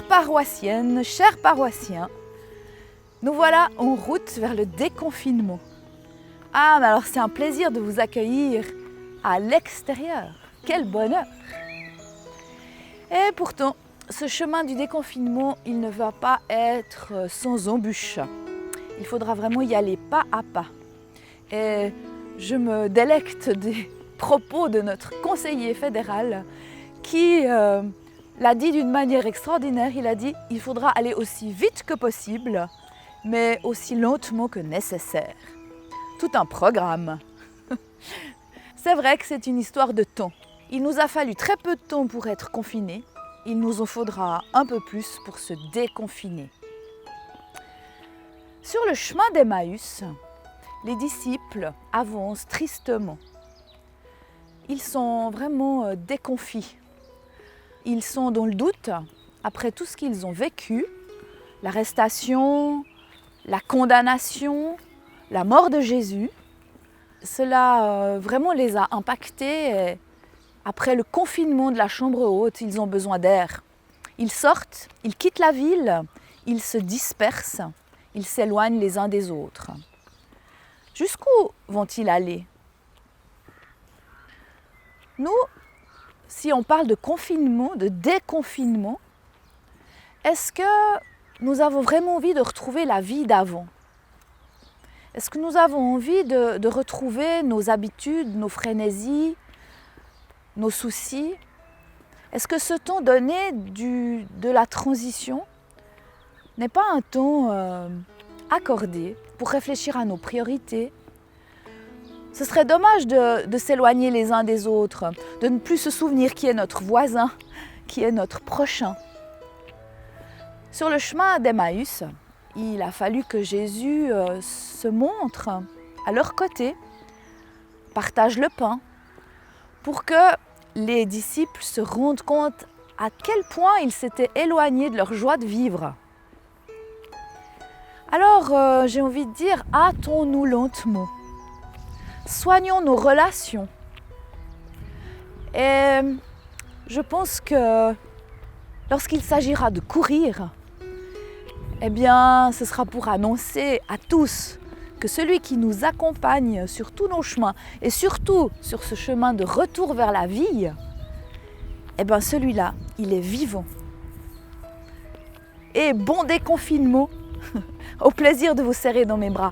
Chères paroissiennes, chers paroissiens, nous voilà en route vers le déconfinement. Ah, mais alors c'est un plaisir de vous accueillir à l'extérieur. Quel bonheur! Et pourtant, ce chemin du déconfinement, il ne va pas être sans embûches. Il faudra vraiment y aller pas à pas. Et je me délecte des propos de notre conseiller fédéral qui l'a dit d'une manière extraordinaire. Il a dit qu'il faudra aller aussi vite que possible, mais aussi lentement que nécessaire. Tout un programme. C'est vrai que c'est une histoire de temps. Il nous a fallu très peu de temps pour être confinés. Il nous en faudra un peu plus pour se déconfiner. Sur le chemin d'Emmaüs, les disciples avancent tristement. Ils sont vraiment déconfits. Ils sont dans le doute après tout ce qu'ils ont vécu, l'arrestation, la condamnation, la mort de Jésus. Cela vraiment les a impactés. Et après le confinement de la chambre haute, ils ont besoin d'air. Ils sortent, ils quittent la ville, ils se dispersent, ils s'éloignent les uns des autres. Jusqu'où vont-ils aller? Nous, si on parle de confinement, de déconfinement, est-ce que nous avons vraiment envie de retrouver la vie d'avant? Est-ce que nous avons envie de retrouver nos habitudes, nos frénésies, nos soucis? Est-ce que ce temps donné de la transition n'est pas un temps accordé pour réfléchir à nos priorités? Ce serait dommage de s'éloigner les uns des autres, de ne plus se souvenir qui est notre voisin, qui est notre prochain. Sur le chemin d'Emmaüs, il a fallu que Jésus se montre à leur côté, partage le pain, pour que les disciples se rendent compte à quel point ils s'étaient éloignés de leur joie de vivre. Alors, j'ai envie de dire, hâtons-nous lentement. Soignons nos relations. Et je pense que lorsqu'il s'agira de courir, eh bien, ce sera pour annoncer à tous que celui qui nous accompagne sur tous nos chemins et surtout sur ce chemin de retour vers la vie, eh bien, celui-là, il est vivant. Et bon déconfinement, au plaisir de vous serrer dans mes bras.